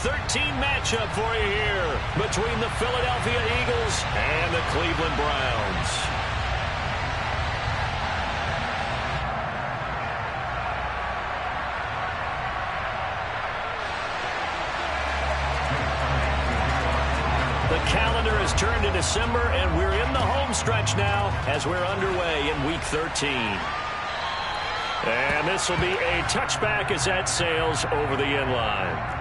13 matchup for you here between the Philadelphia Eagles and the Cleveland Browns. The calendar has turned to December, and we're in the home stretch now as we're underway in Week 13. And this will be a touchback as that sails over the end line.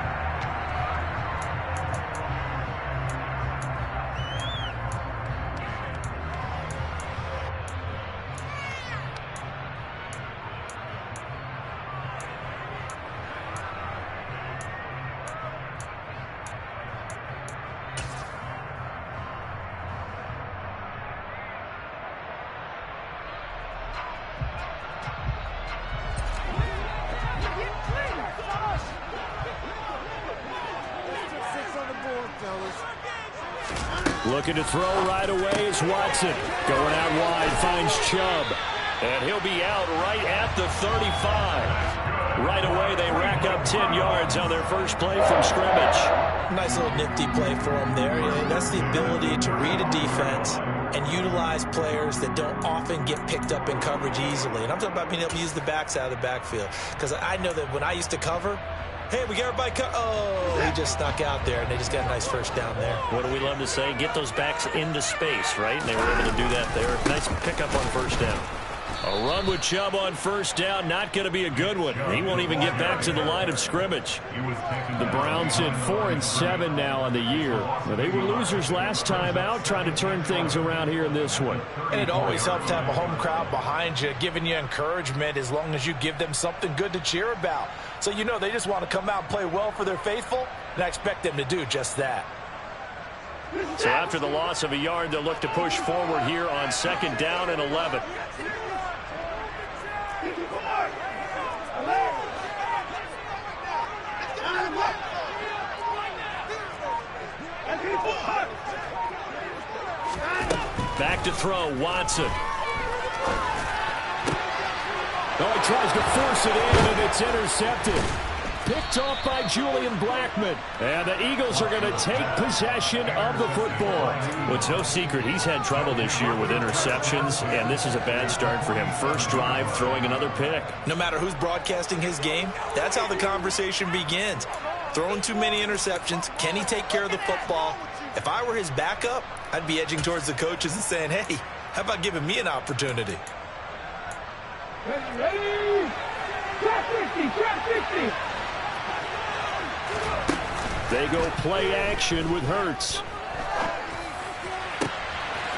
Looking to throw right away is Watson. Going out wide, finds Chubb. And he'll be out right at the 35. Right away, they rack up 10 yards on their first play from scrimmage. Nice little nifty play for him there. That's the ability to read a defense and utilize players that don't often get picked up in coverage easily. And I'm talking about being able to use the backs out of the backfield. Because I know that when I used to cover, hey, we got everybody cut. Oh, he just snuck out there, and they just got a nice first down there. What do we love to say? Get those backs into space, right? And they were able to do that there. Nice pickup on first down. A run with Chubb on first down, not going to be a good one. He won't even get back to the line of scrimmage. The Browns at 4-7 now on the year. Well, they were losers last time out, trying to turn things around here in this one. And it always helps to have a home crowd behind you, giving you encouragement as long as you give them something good to cheer about. So you know they just want to come out and play well for their faithful, and I expect them to do just that. So after the loss of a yard, they'll look to push forward here on 2nd down and 11. Back to throw, Watson. Oh, he tries to force it in, and it's intercepted. Picked off by Julian Blackmon. And the Eagles are going to take possession of the football. Well, it's no secret he's had trouble this year with interceptions, and this is a bad start for him. First drive, throwing another pick. No matter who's broadcasting his game, that's how the conversation begins. Throwing too many interceptions, can he take care of the football? If I were his backup, I'd be edging towards the coaches and saying, hey, how about giving me an opportunity? Ready? Trap 50, trap 50. They go play action with Hurts.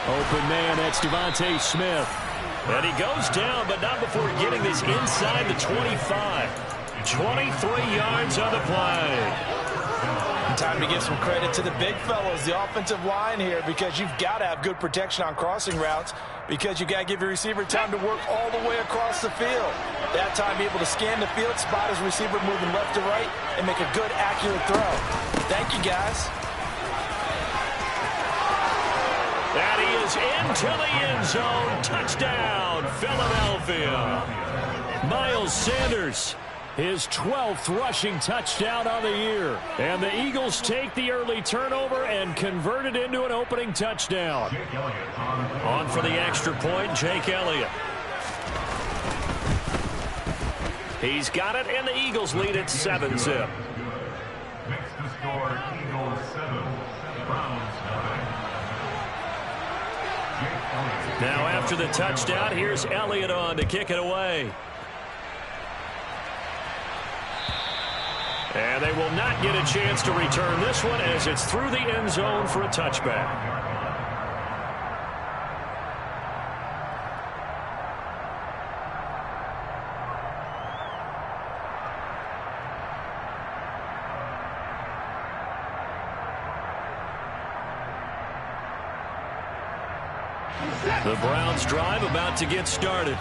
Open man, that's Devontae Smith. And he goes down, but not before getting this inside the 25. 23 yards on the play. And time to give some credit to the big fellows, the offensive line here, because you've got to have good protection on crossing routes, because you got to give your receiver time to work all the way across the field. That time, be able to scan the field, spot his receiver moving left to right, and make a good, accurate throw. Thank you, guys. That he is into the end zone. Touchdown, Philadelphia. Miles Sanders, his 12th rushing touchdown on the year. And the Eagles take the early turnover and convert it into an opening touchdown. On for the extra point, Jake Elliott. He's got it, and the Eagles lead at 7-zip. Next to score, Eagles 7, Browns 9. Now after the touchdown, here's Elliott on to kick it away. And they will not get a chance to return this one as it's through the end zone for a touchback. The Browns drive about to get started.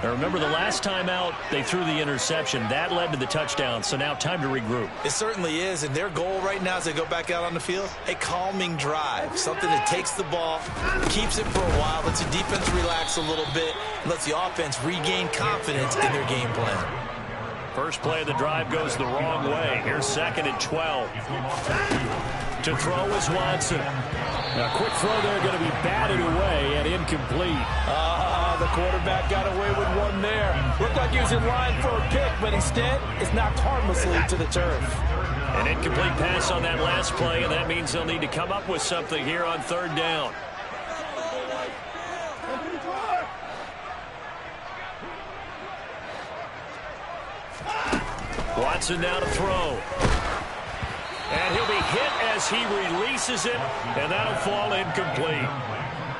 Now remember, the last time out, they threw the interception. That led to the touchdown, so now time to regroup. It certainly is, and their goal right now as they go back out on the field, a calming drive, something that takes the ball, keeps it for a while, lets the defense relax a little bit, and lets the offense regain confidence in their game plan. First play of the drive goes the wrong way. Here's 2nd and 12. To throw is Watson. A quick throw there, going to be batted away and incomplete. The quarterback got away with one there. Looked like he was in line for a pick, but instead it's knocked harmlessly to the turf. An incomplete pass on that last play, and that means they'll need to come up with something here on 3rd down. Watson now to throw. And he'll be hit as he releases it, and that'll fall incomplete.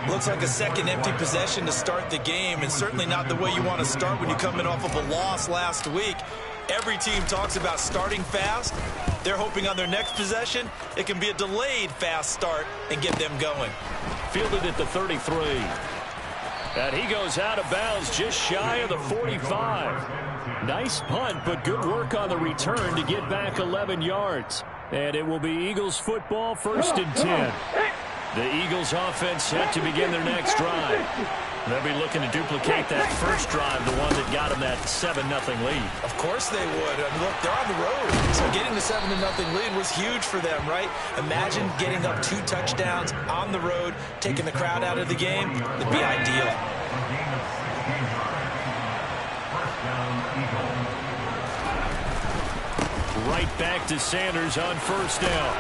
Looks like a second empty possession to start the game, and certainly not the way you want to start when you're coming off of a loss last week. Every team talks about starting fast. They're hoping on their next possession it can be a delayed fast start and get them going. Fielded at the 33. And he goes out of bounds just shy of the 45. Nice punt, but good work on the return to get back 11 yards. And it will be Eagles football, 1st and 10. The Eagles offense set to begin their next drive. They'll be looking to duplicate that first drive, the one that got them that 7-0 lead. Of course they would. I mean, look, they're on the road. So getting the 7-0 lead was huge for them, right? Imagine getting up 2 touchdowns on the road, taking the crowd out of the game. It'd be ideal. Right back to Sanders on 1st down.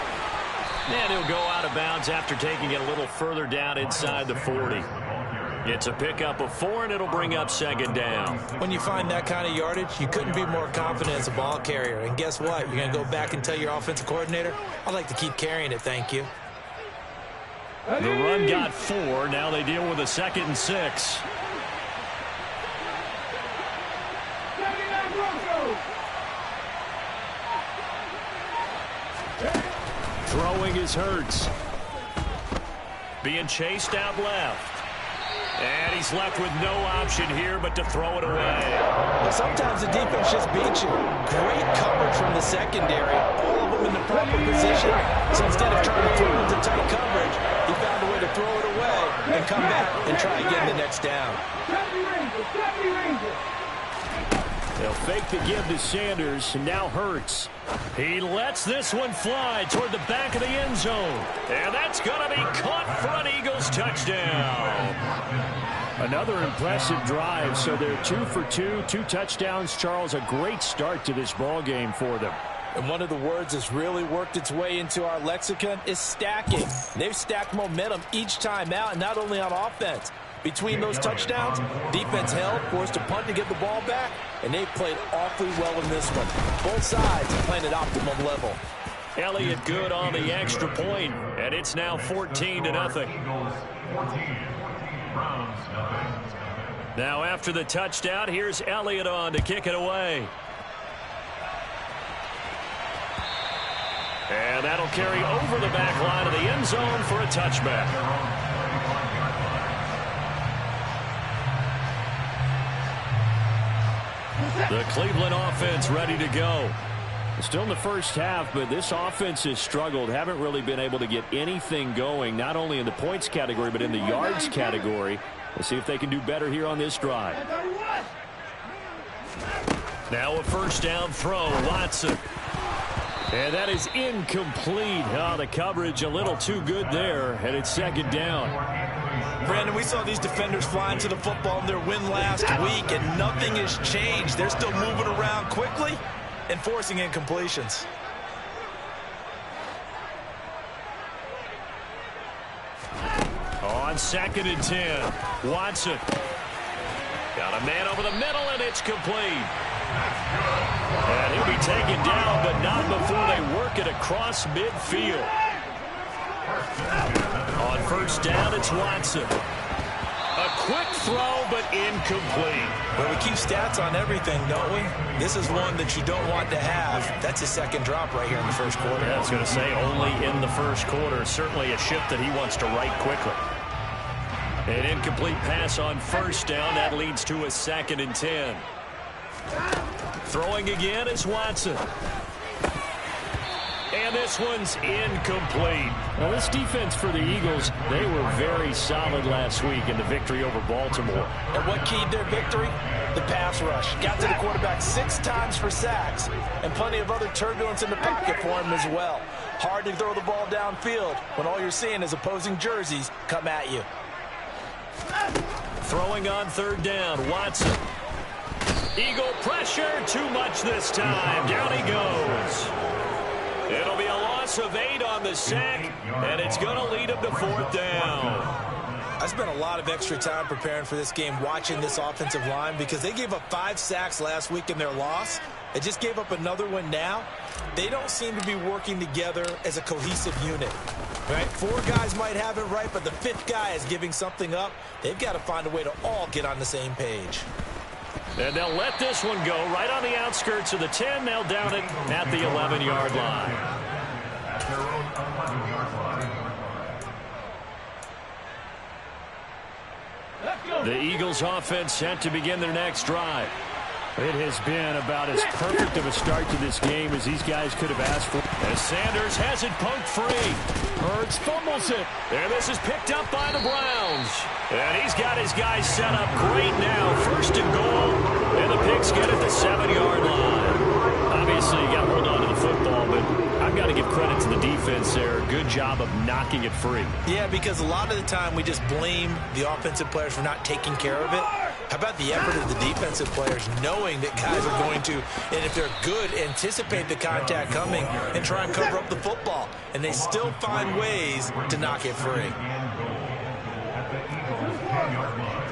And he'll go out of bounds after taking it a little further down inside the 40. It's a pickup of 4, and it'll bring up 2nd down. When you find that kind of yardage, you couldn't be more confident as a ball carrier. And guess what? You're going to go back and tell your offensive coordinator, I'd like to keep carrying it, thank you. The run got 4. Now they deal with a 2nd and 6. Throwing is Hurts. Being chased out left. And he's left with no option here but to throw it away. Well, sometimes the defense just beats you. Great coverage from the secondary. All of them in the proper position. So instead of trying to throw into tight coverage, he found a way to throw it away and come back and try again the next down. They'll fake the give to Sanders, and now Hurts. He lets this one fly toward the back of the end zone. And that's going to be caught for an Eagles touchdown. Another impressive drive, so they're 2 for 2, 2 touchdowns. Charles, a great start to this ball game for them. And one of the words that's really worked its way into our lexicon is stacking. They've stacked momentum each time out, and not only on offense. Between those touchdowns, defense held, forced to punt to get the ball back, and they played awfully well in this one. Both sides playing at optimum level. Elliott good on the extra point, and it's now 14-0. Now after the touchdown, here's Elliott on to kick it away. And that'll carry over the back line of the end zone for a touchback. The Cleveland offense ready to go. Still in the first half, but this offense has struggled. Haven't really been able to get anything going, not only in the points category, but in the yards category. We'll see if they can do better here on this drive. Now a 1st down throw, Watson. And that is incomplete. Oh, the coverage a little too good there, and it's 2nd down. Brandon, we saw these defenders flying to the football in their win last week, and nothing has changed. They're still moving around quickly and forcing incompletions. On 2nd and 10, Watson. Got a man over the middle, and it's complete. And he'll be taken down, but not before they work it across midfield. On 1st down, it's Watson. A quick throw, but incomplete. Well, we keep stats on everything, don't we? This is one that you don't want to have. That's a 2nd drop right here in the 1st quarter. Yeah, I was going to say only in the 1st quarter. Certainly a shift that he wants to right quickly. An incomplete pass on 1st down. That leads to a 2nd and 10. Throwing again is Watson. And this one's incomplete. Well, this defense for the Eagles, they were very solid last week in the victory over Baltimore. And what keyed their victory? The pass rush got to the quarterback 6 times for sacks, and plenty of other turbulence in the pocket for him as well. Hard to throw the ball downfield when all you're seeing is opposing jerseys come at you. Throwing on 3rd down, Watson. Eagle pressure, too much this time. Down he goes. It'll be a loss of 8 on the sack, and it's going to lead him to 4th down. I spent a lot of extra time preparing for this game, watching this offensive line, because they gave up 5 sacks last week in their loss. They just gave up another one now. They don't seem to be working together as a cohesive unit. Right? 4 guys might have it right, but the 5th guy is giving something up. They've got to find a way to all get on the same page. And they'll let this one go right on the outskirts of the 10. They'll down it at the 11-yard line. At their own 11-yard line. The Eagles offense set to begin their next drive. It has been about as perfect of a start to this game as these guys could have asked for. As Sanders has it poked free. Hurts fumbles it. And this is picked up by the Browns. And he's got his guys set up great now. 1st and goal. And the Pigs get it the 7-yard line. Obviously, you got to hold on to the football, but I've got to give credit to the defense there. Good job of knocking it free. Yeah, because a lot of the time we just blame the offensive players for not taking care of it. How about the effort of the defensive players knowing that guys are going to, and if they're good, anticipate the contact coming and try and cover up the football. And they still find ways to knock it free. At the Eagles' 10-yard line.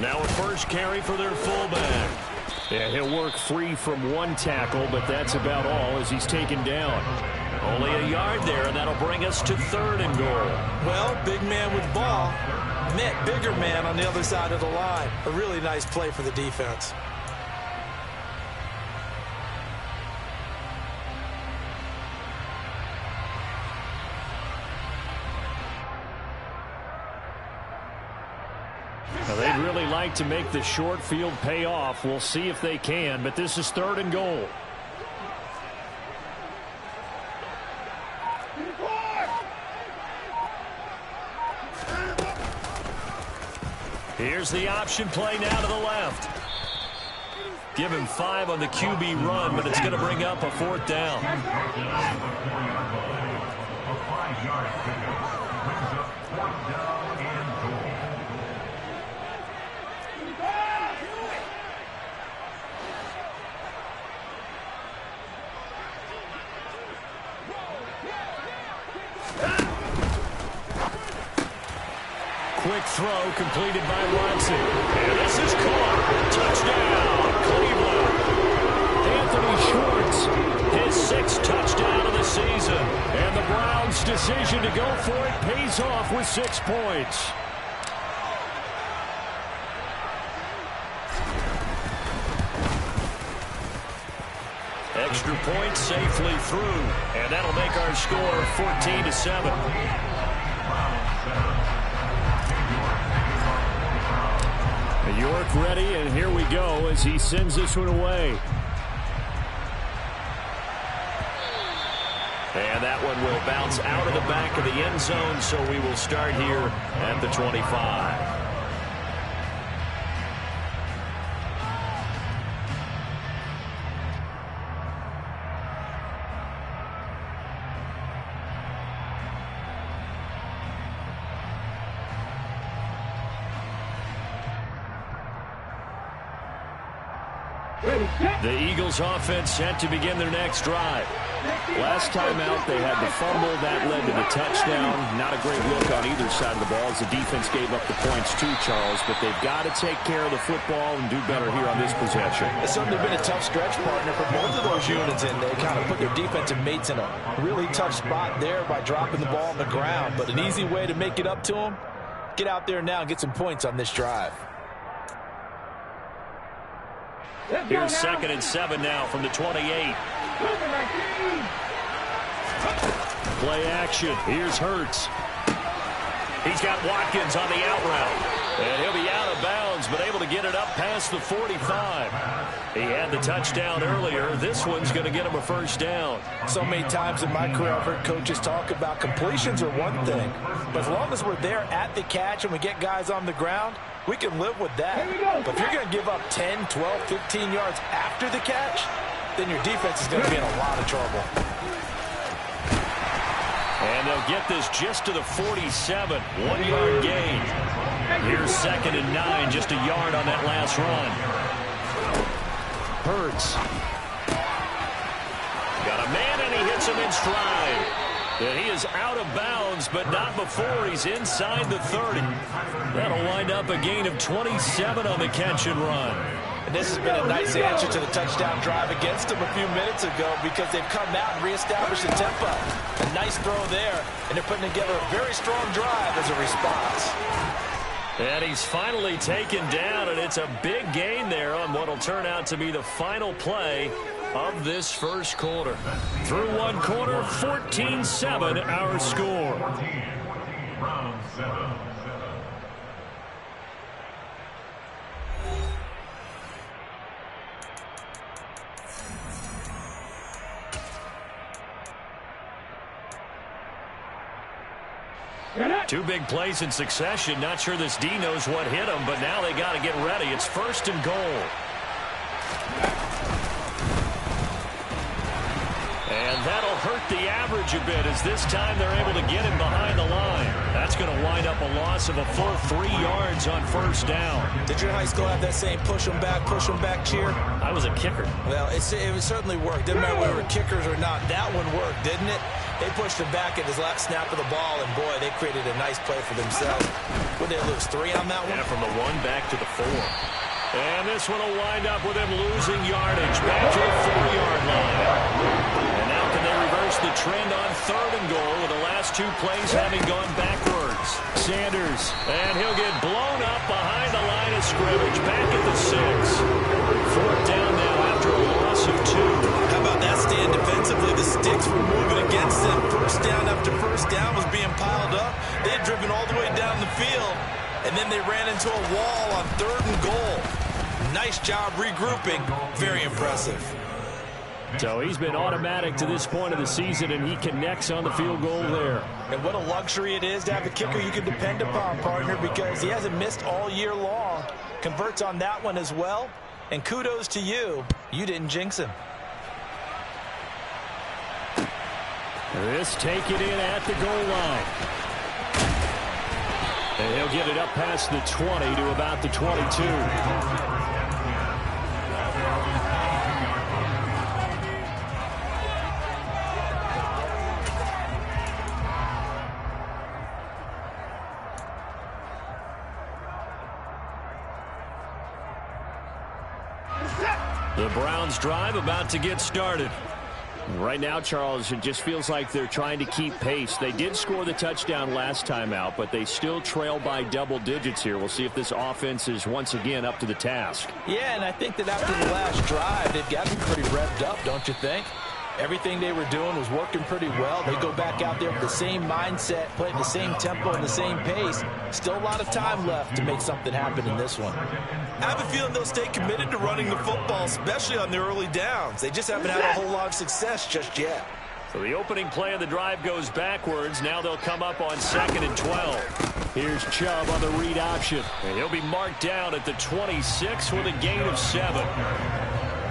Now a first carry for their fullback. Yeah, he'll work free from 1 tackle, but that's about all as he's taken down. Only a yard there, and that'll bring us to 3rd and goal. Well, big man with ball met bigger man on the other side of the line. A really nice play for the defense. Now, they'd really like to make the short field pay off. We'll see if they can, but this is 3rd and goal. Here's the option play now to the left. Give him 5 on the QB run, but it's going to bring up a 4th down. A 5-yard pickup brings up 4th down and goal. Quick throw completed by Watson. And this is caught. Touchdown, Cleveland. Anthony Schwartz, his 6th touchdown of the season. And the Browns' decision to go for it pays off with 6 points. Extra point safely through. And that'll make our score 14-7. York ready, and here we go as he sends this one away. And that one will bounce out of the back of the end zone, so we will start here at the 25. The Eagles offense set to begin their next drive. Last time out, they had the fumble. That led to the touchdown. Not a great look on either side of the ball as the defense gave up the points too, Charles. But they've got to take care of the football and do better here on this possession. It's certainly been a tough stretch, partner, for both of those units, and they kind of put their defensive mates in a really tough spot there by dropping the ball on the ground. But an easy way to make it up to them, get out there now and get some points on this drive. Here's 2nd and 7 now from the 28. Play action. Here's Hurts. He's got Watkins on the out route. And he'll be out of bounds bounds, but able to get it up past the 45. He had the touchdown earlier. This one's going to get him a first down. So many times in my career, I've heard coaches talk about completions are one thing, but as long as we're there at the catch and we get guys on the ground, we can live with that. But if you're going to give up 10, 12, 15 yards after the catch, then your defense is going to be in a lot of trouble. And they'll get this just to the 47. 1 yard gain. Here's 2nd and 9, just a yard on that last run. Hurts. Got a man, and he hits him in stride. And he is out of bounds, but not before he's inside the 30. That'll wind up a gain of 27 on the catch and run. And this has been a nice answer to the touchdown drive against them a few minutes ago because they've come out and reestablished the tempo. A nice throw there, and they're putting together a very strong drive as a response. And he's finally taken down, and it's a big gain there on what will turn out to be the final play of this first quarter. Through one quarter, 14-7 our score. Round 7. Two big plays in succession. Not sure this D knows what hit him, but now they got to get ready. It's 1st and goal. And that'll hurt the average a bit as this time they're able to get him behind the line. That's going to wind up a loss of a full 3 yards on 1st down. Did your high school have that same push them back cheer? I was a kicker. Well, it certainly worked. Didn't matter whether we were kickers or not. That one worked, didn't it? They pushed him back at his last snap of the ball, and boy, they created a nice play for themselves. Would they lose 3 on that one? Yeah, from the 1 back to the 4. And this one will wind up with him losing yardage back to the 4-yard line. And now can they reverse the trend on 3rd and goal with the last 2 plays having gone backwards? Sanders, and he'll get blown up behind the line of scrimmage, back at the 6. 4th down now after a loss of 2. How about that stand defensively? The sticks were moving against them. 1st down after 1st down was being piled up. They had driven all the way down the field, and then they ran into a wall on 3rd and goal. Nice job regrouping. Very impressive. So he's been automatic to this point of the season, and he connects on the field goal there. And what a luxury it is to have a kicker you can depend upon, partner, because he hasn't missed all year long. Converts on that one as well. And kudos to you. You didn't jinx him. This taken in at the goal line. And he'll get it up past the 20 to about the 22. The Browns drive about to get started. Right now, Charles, it just feels like they're trying to keep pace. They did score the touchdown last time out, but they still trail by double digits here. We'll see if this offense is once again up to the task. Yeah, and I think that after the last drive, they've got to be pretty revved up, don't you think? Everything they were doing was working pretty well. They go back out there with the same mindset, play at the same tempo and the same pace. Still a lot of time left to make something happen in this one. I have a feeling they'll stay committed to running the football, especially on their early downs. They just haven't had a whole lot of success just yet. So the opening play of the drive goes backwards. Now they'll come up on 2nd and 12. Here's Chubb on the read option. And he'll be marked down at the 26 with a gain of 7.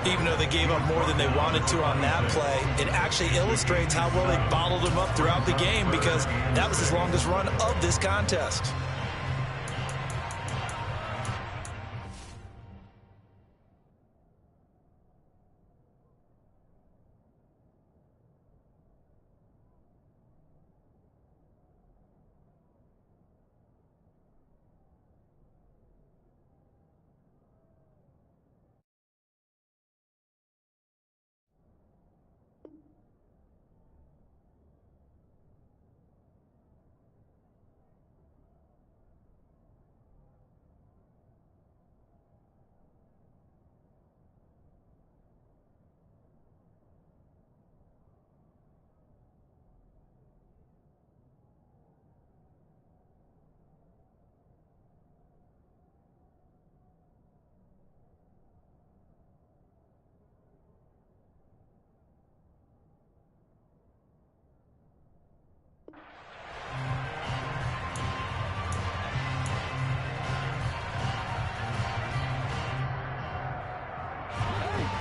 Even though they gave up more than they wanted to on that play, it actually illustrates how well they bottled them up throughout the game because that was his longest run of this contest.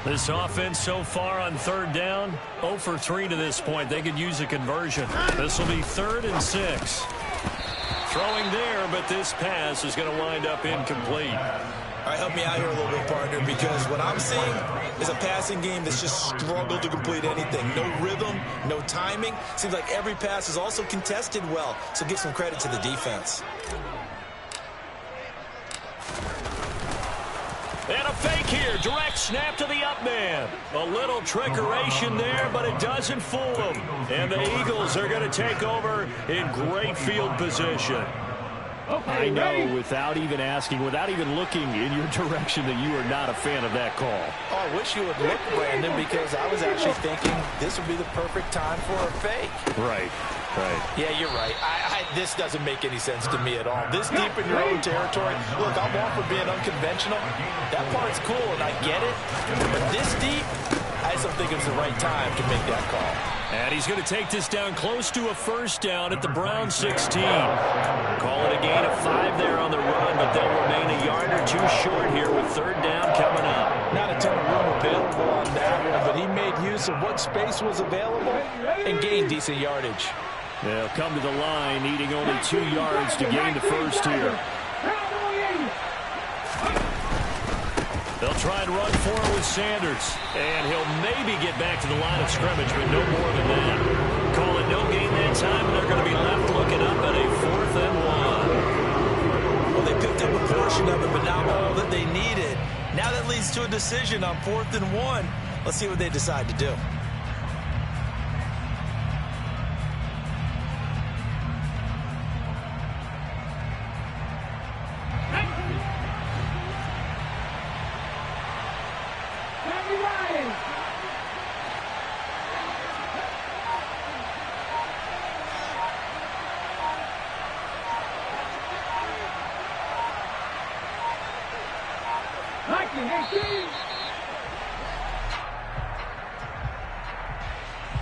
This offense so far on third down, 0 for 3 to this point. They could use a conversion. This will be 3rd and 6. Throwing there, but this pass is going to wind up incomplete. All right, help me out here a little bit, partner, because what I'm seeing is a passing game that's just struggled to complete anything. No rhythm, no timing. Seems like every pass is also contested well, so give some credit to the defense. And a fake here. Direct snap to the up man. A little trickeration there, but it doesn't fool them. And the Eagles are going to take over in great field position. I know, without even asking, without even looking in your direction, that you are not a fan of that call. Oh, I wish you would look, Brandon, because I was actually thinking this would be the perfect time for a fake. Right. Yeah, you're right. This doesn't make any sense to me at all. This deep in your own territory, look, I'm all for being unconventional. That part's cool, and I get it. But this deep, I just don't think it's the right time to make that call. And he's going to take this down close to a first down at the Brown 16. Call it a gain of 5 there on the run, but they'll remain a yard or 2 short here with 3rd down coming up. Not a ton of room available on that one, but he made use of what space was available and gained decent yardage. They'll come to the line, needing only 2 yards to gain the first here. They'll try and run for it with Sanders. And he'll maybe get back to the line of scrimmage, but no more than that. Call it no gain that time, and they're going to be left looking up at a 4th and 1. Well, they picked up a portion of it, but not all that they needed. Now that leads to a decision on 4th and 1. Let's see what they decide to do.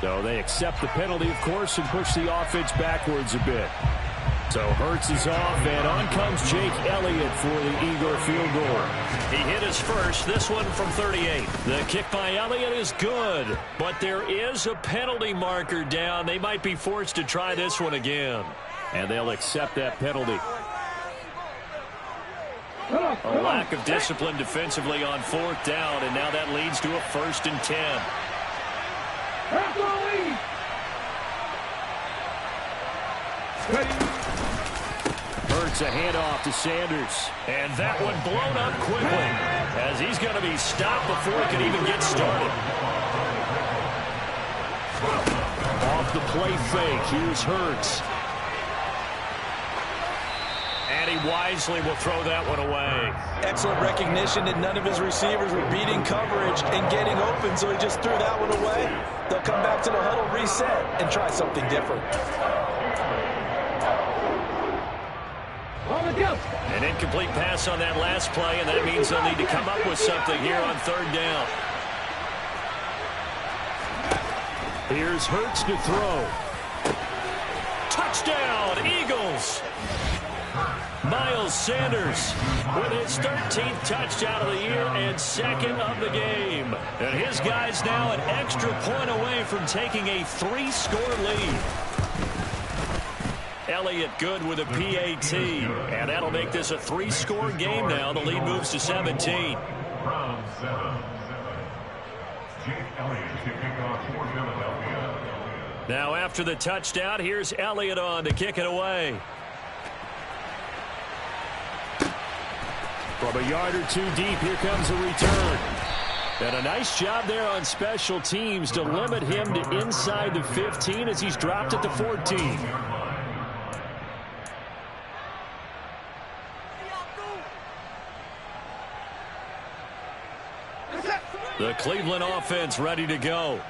So they accept the penalty, of course, and push the offense backwards a bit. So Hurts is off, and on comes Jake Elliott for the Eagle field goal. He hit his first, this one from 38. The kick by Elliott is good, but there is a penalty marker down. They might be forced to try this one again. And they'll accept that penalty. A lack of discipline defensively on 4th down, and now that leads to a 1st and 10. Hurts a handoff to Sanders. And that one blown up quickly as he's going to be stopped before he can even get started. Off the play fake, here's Hurts. And he wisely will throw that one away. Excellent recognition that none of his receivers were beating coverage and getting open, so he just threw that one away. They'll come back to the huddle, reset, and try something different. An incomplete pass on that last play, and that means they'll need to come up with something here on 3rd down. Here's Hurts to throw. Touchdown, Eagles! Miles Sanders with his 13th touchdown of the year and 2nd of the game. And his guys now an extra point away from taking a 3-score lead. Elliott good with a PAT, and that'll make this a 3-score game now. The lead moves to 17. From 7. Jake Elliott to kick off for Philadelphia. Now after the touchdown, here's Elliott on to kick it away. From a yard or 2 deep, here comes a return. And a nice job there on special teams to limit him to inside the 15 as he's dropped at the 14. The Cleveland offense ready to go.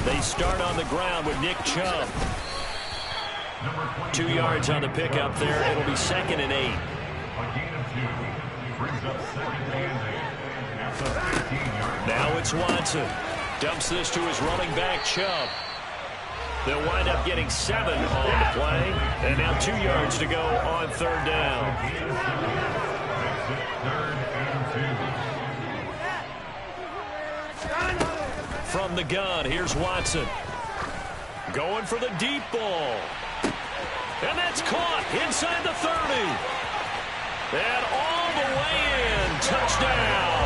They start on the ground with Nick Chubb. 2 yards on the pickup there. It'll be 2nd and 8. A gain of 2. Brings up 2nd and 8. That's a 15 Now it's Watson. Dumps this to his running back, Chubb. They'll wind up getting 7 on the play. And now 2 yards to go on 3rd down. From the gun, here's Watson. Going for the deep ball. And that's caught inside the 30. And all the way in. Touchdown.